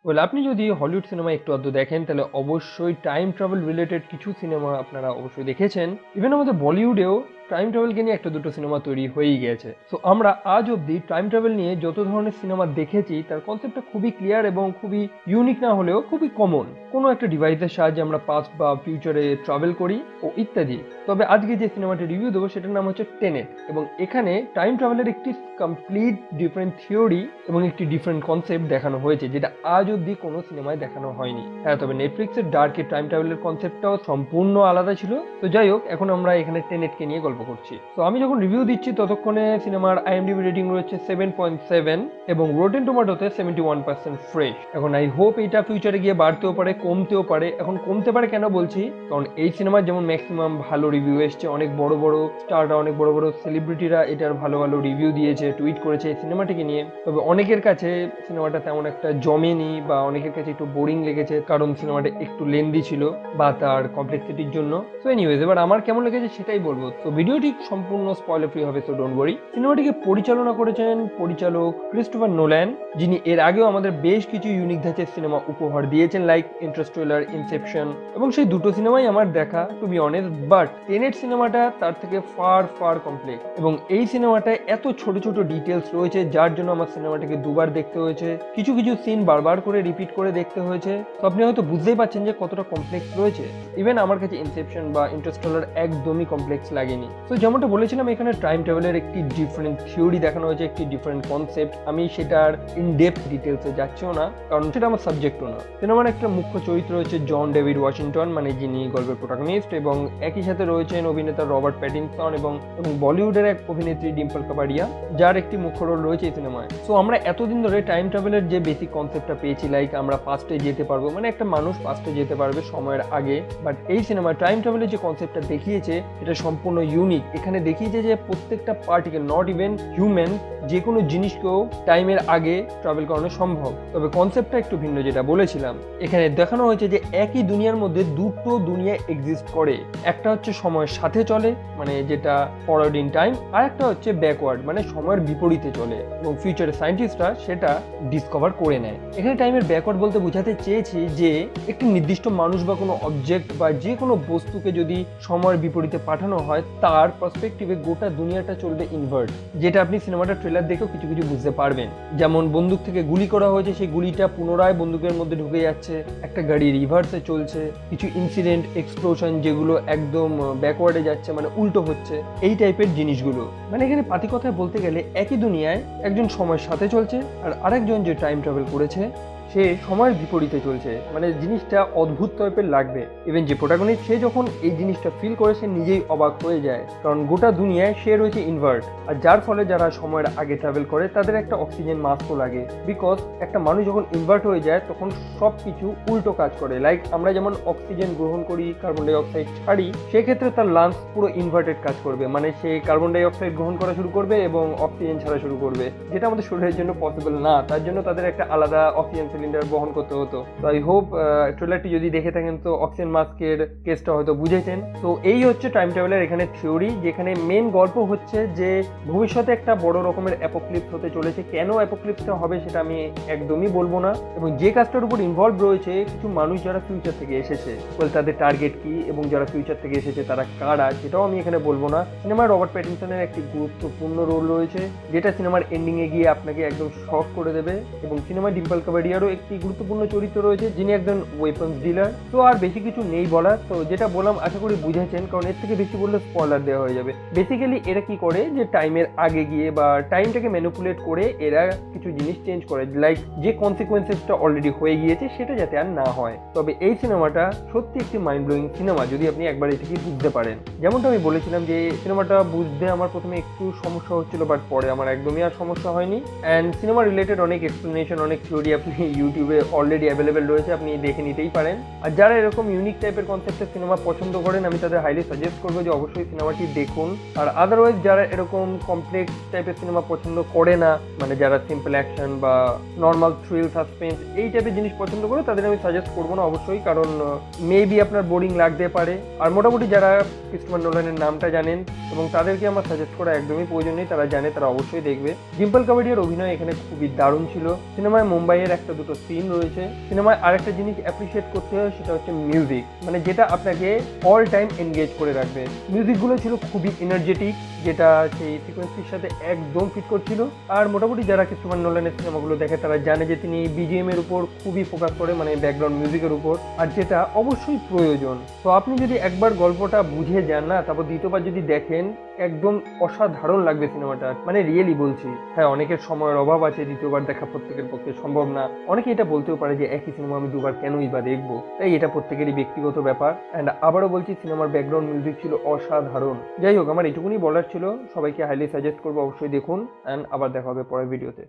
Well আপনি যদি Hollywood cinema একটু আধটু দেখেন তাহলে অবশ্যই টাইম ট্রাভেল রিলেটেড কিছু সিনেমা আপনারা অবশ্যই দেখেছেন। ইভেন আমাদের বলিউডেও টাইম ট্রাভেলকে নিয়ে একটা দুটো সিনেমা তৈরি হয়েই গেছে। সো আমরা আজ অবধি টাইম ট্রাভেল নিয়ে যত ধরনের সিনেমা দেখেছি তার কনসেপ্টটা খুবই ক্লিয়ার এবং খুবই ইউনিক না হলেও খুবই কমন। কোনো একটা ডিভাইসের সাহায্যে আমরা পাস্ট বা ফিউচারে ট্রাভেল করি ও ইত্যাদি। তবে আজকে যে সিনেমাটি রিভিউ দেবো সেটার নাম হচ্ছে টেনেট, এবং এখানে টাইম ট্রাভেলের একটি কমপ্লিট ডিফারেন্ট থিওরি এবং একটি ডিফারেন্ট কনসেপ্ট দেখানো হয়েছে, যেটা আজ অবধি কোনো সিনেমায় দেখানো হয়নি। হ্যাঁ, তবে নেটফ্লিক্সের ডার্কে টাইম ট্রাভেলের কনসেপ্টটাও সম্পূর্ণ আলাদা ছিল। তো যাই হোক, এখন আমরা এখানে টেনেটকে নিয়ে গল্প করছি। তো আমি যখন রিভিউ দিচ্ছি ততক্ষণে সিনেমার আইএমডিবি রেটিং রয়েছে 7.7 এবং রোটেন টোমাটোতে 71% ফ্রেশ। এখন আই হোপ এটা ফিউচারে গিয়ে বাড়তেও পারে, কমতেও পারে। এখন কমতে পারে কেন বলছি, কারণ এই সিনেমার যেমন ম্যাক্সিমাম ভালো রিভিউ এসছে, অনেক বড় বড় স্টাররা, অনেক বড় বড় সেলিব্রিটিরা এটার ভালো ভালো রিভিউ দিয়েছে, টুইট করেছে এই সিনেমাটিকে নিয়ে। তবে অনেকের কাছে সিনেমাটা তেমন একটা জমেনি বা অনেকের কাছে একটু বোরিং লেগেছে, কারণ সিনেমাটা একটু লেন্দি ছিল বা তার কমপ্লেক্সিটির জন্য। সো এনিওয়েজ, এবার আমার কেমন লেগেছে সেটাই বলবো। তো ভিডিওটি সম্পূর্ণ স্পয়লার ফ্রি হবে, সো ডোন্ট ওয়ারি। সিনেমাটিকে পরিচালনা করেছেন পরিচালক ক্রিস্টোফার নোল্যান, যিনি এর আগেও আমাদের বেশ কিছু ইউনিক ধাঁচের সিনেমা উপহার দিয়েছেন, লাইক ইন্টারস্টেলার, ইনসেপশন, এবং সেই দুটো সিনেমাই আমার দেখা to be honest. But Tenet সিনেমাটা তার থেকে ফার ফার কমপ্লেক্স, এবং এই সিনেমাটায় এত ছোট ছোট ডিটেলস রয়েছে যার জন্য আমার সিনেমাটাকে দুবার দেখতে হয়েছে, কিছু কিছু সিন বারবার করে রিপিট করে দেখতে হয়েছে। তো আপনি হয়তো বুঝতেই পারছেন যে কতটা কমপ্লেক্স রয়েছে। ইভেন আমার কাছে ইনসেপশন বা ইন্টারস্টেলার একদমই কমপ্লেক্স লাগেনি। তো যেমনটা বলেছিলাম, এখানে টাইম ট্রাভেলের একটি ডিফারেন্ট থিওরি দেখানো হয়েছে, একটি ডিফারেন্ট কনসেপ্ট। আমি সেটার ইন ডেপথ ডিটেলসে যাচ্ছিও না, কারণ সেটা আমার সাবজেক্টও না। সিনেমার একটা মুখ্য চরিত্র হচ্ছে জন ডেভিড ওয়াশিংটন, মানে যিনি গল্পের প্রোটাগনিস্ট, এবং একই সাথে রয়েছেন অভিনেতা রবার্ট প্যাটিনসন এবং বলিউডের এক অভিনেত্রী ডিম্পল কাপাডিয়া, যার একটি মুখ্য রোল রয়েছে এই সিনেমায়। সো আমরা এতদিন ধরে টাইম ট্রাভেলের যে বেসিক কনসেপ্টটা পেয়েছি, লাইক আমরা পাস্টে যেতে পারবো, মানে একটা মানুষ পাস্টে যেতে পারবে সময়ের আগে। বাট এই সিনেমায় টাইম ট্রাভেলের যে কনসেপ্টটা দেখিয়েছে এটা সম্পূর্ণ ইউনিক। এখানে দেখিয়েছে যে প্রত্যেকটা পার্টিকে, নট ইভেন হিউম্যান, যে কোনো জিনিসকেও টাইমের আগে ট্রাভেল করানো সম্ভব। তবে কনসেপ্টটা একটু ভিন্ন, যেটা বলেছিলাম। এখানে দেখানো হয়েছে যে একই দুনিয়ার মধ্যে দুটো দুনিয়া এক্সিস্ট করে। একটা হচ্ছে সময়ের সাথে চলে, মানে যেটা ফরওয়ার্ড ইন টাইম, আর একটা হচ্ছে ব্যাকওয়ার্ড, মানে সময়ের বিপরীতে চলে, এবং ফিউচারের সায়েন্টিস্টরা সেটা ডিসকভার করে নেয়। এখানে টাইমের ব্যাকওয়ার্ড বলতে বোঝাতে চেয়েছি যে একটি নির্দিষ্ট মানুষ বা কোনো অবজেক্ট বা যে কোনো বস্তুকে যদি সময়ের বিপরীতে পাঠানো হয়, তার পার্সপেক্টিভে গোটা দুনিয়াটা চলবে ইনভার্ট, যেটা আপনি সিনেমাটার ট্রেলার দেখেও কিছু কিছু বুঝতে পারবেন। যেমন বন্দুক থেকে গুলি করা হয়েছে, সেই গুলিটা পুনরায় বন্দুকের মধ্যে ঢুকে যাচ্ছে, একটা গাড়ি রিভার্সে চলছে, কিছু ইনসিডেন্ট, এক্সপ্লোশন যেগুলো একদম ব্যাকওয়ার্ডে যাচ্ছে, মানে উল্টো হচ্ছে, এই টাইপের জিনিসগুলো। মানে এখানে পাতি কথায় বলতে গেলে একই দুনিয়ায় একজন সময়ের সাথে চলছে আর আরেকজন যে টাইম ট্রাভেল করেছে সে সময়ের বিপরীতে চলছে। মানে জিনিসটা অদ্ভুত টাইপের লাগবে। ইভেন যে প্রোটাগনিস্ট, সে যখন এই জিনিসটা ফিল করে সে নিজেই অবাক হয়ে যায়, কারণ গোটা দুনিয়ায় সে রয়েছে ইনভার্ট, আর যার ফলে যারা সময়ের আগে ট্রাভেল করে তাদের একটা অক্সিজেন মাস্কও লাগে। বিকজ একটা মানুষ যখন ইনভার্ট হয়ে যায় তখন সব কিছু উল্টো কাজ করে। লাইক আমরা যেমন অক্সিজেন গ্রহণ করি, কার্বন ডাই অক্সাইড ছাড়ি, সেক্ষেত্রে তার লাংস পুরো ইনভার্টেড কাজ করবে, মানে সে কার্বন ডাই অক্সাইড গ্রহণ করা শুরু করবে এবং অক্সিজেন ছাড়া শুরু করবে, যেটা আমাদের শরীরের জন্য পসিবল না। তার জন্য তাদের একটা আলাদা অক্সিজেন সিলিন্ডার বহন করতে হতো। তো আই হোপ ট্রেলারটি যদি দেখে থাকেন তো অক্সিজেন মাস্কের কেসটা হয়তো বুঝেছেন। তো এই হচ্ছে টাইম ট্রাভেলের এখানে থিওরি, যেখানে মেন গল্প হচ্ছে যে ভবিষ্যতে একটা বড় রকমের অ্যাপোক্লিপস হতে চলেছে। কেন অ্যাপোক্লিপসটা হবে সেটা আমি একদমই বলবো না, এবং যে কাজটার উপর ইনভলভ রয়েছে কিছু মানুষ যারা ফিউচার থেকে এসেছে, বলে তাদের টার্গেট কি, এবং যারা ফিউচার থেকে এসেছে তারা কারা, সেটাও আমি এখানে বলবো না। সিনেমায় রবার্ট প্যাটিনসনের একটি গুরুত্বপূর্ণ রোল রয়েছে, যেটা সিনেমার এন্ডিং এ গিয়ে আপনাকে একদম শক করে দেবে, এবং সিনেমায় ডিম্পল কাবাডিয়ারও একটি গুরুত্বপূর্ণ চরিত্র রয়েছে, যিনি একজন ওয়েপন্স ডিলার। তো আর বেশি কিছু নেই বলার। তো যেটা বললাম আশা করি বুঝেছেন, কারণ এর থেকে বেশি বললে স্পয়লার দেওয়া হয়ে যাবে। বেসিক্যালি এরা কি করে যে টাইমের আগে গিয়ে বা টাইমটাকে ম্যানিপুলেট করে এরা কিছু জিনিস চেঞ্জ করে, লাইক যে কনসিকুয়েন্সেসটা অলরেডি হয়ে গিয়েছে সেটা যাতে আর না হয়। তবে এই সিনেমাটা সত্যি একটি মাইন্ড ব্লোয়িং সিনেমা, যদি আপনি একবার এটাকে বুঝতে পারেন। যেমনটা আমি বলেছিলাম যে সিনেমাটা বুঝতে আমার প্রথমে একটু সমস্যা হচ্ছিল, বাট পরে আমার একদমই আর সমস্যা হয়নি। অ্যান্ড সিনেমা রিলেটেড অনেক এক্সপ্লেনেশন, অনেক থিওরি আপনি ইউটিউবে অলরেডি অ্যাভেলেবেল রয়েছে, আপনি দেখে নিতেই পারেন। আর যারা এরকম ইউনিক টাইপের কনসেপ্টের সিনেমা পছন্দ করেন, আমি তাদের হাইলি সাজেস্ট করবো যে অবশ্যই সিনেমাটি দেখুন। আর আদারওয়াইজ যারা এরকম কমপ্লেক্স টাইপের সিনেমা পছন্দ করে না, মানে যারা সিম্পল অ্যাকশন বা নর্মাল থ্রিল, সাসপেন্স এই টাইপের জিনিস পছন্দ করে, তাদের আমি সাজেস্ট করবো না অবশ্যই, কারণ মেবি আপনার বোরিং লাগতে পারে। আর মোটামুটি যারা ক্রিস্টোফার নোলানের নামটা জানেন এবং তাদেরকে আমার সাজেস্ট করা একদমই প্রয়োজন নেই, তারা জানে, তারা অবশ্যই দেখবে। ডিম্পল কাবাডিয়ার অভিনয় এখানে খুবই দারুণ ছিল। সিনেমায় মুম্বাইয়ের একটা দুটো দুটো সিন রয়েছে। সিনেমায় আরেকটা জিনিস অ্যাপ্রিসিয়েট করতে হয়, সেটা হচ্ছে মিউজিক, মানে যেটা আপনাকে অল টাইম এনগেজ করে রাখবে। মিউজিকগুলো ছিল খুবই এনার্জেটিক, যেটা সেই সিকোয়েন্সটির সাথে একদম ফিট করছিল। আর মোটামুটি যারা ক্রিস্টোফার নোলানের সিনেমাগুলো দেখে তারা জানে যে তিনি বিজিএম এর উপর খুবই ফোকাস করে, মানে ব্যাকগ্রাউন্ড মিউজিকের উপর, আর যেটা অবশ্যই প্রয়োজন। তো আপনি যদি একবার গল্পটা বুঝে যান না, তারপর দ্বিতীয়বার যদি দেখেন, একদম অসাধারণ লাগবে সিনেমাটা, মানে রিয়েলি বলছি। হ্যাঁ, অনেকের সময়ের অভাব আছে, দ্বিতীয়বার দেখা প্রত্যেকের পক্ষে সম্ভব না। অনেকে এটা বলতেও পারে যে একই সিনেমা আমি দুবার কেনই বা দেখবো, তাই এটা প্রত্যেকেরই ব্যক্তিগত ব্যাপার। অ্যান্ড আবারও বলছি, সিনেমার ব্যাকগ্রাউন্ড মিউজিক ছিল অসাধারণ। যাই হোক, আমার এটুকুনি বলার ছিল, সবাইকে হাইলি সাজেস্ট করবো অবশ্যই দেখুন। অ্যান্ড আবার দেখা হবে পরের ভিডিওতে।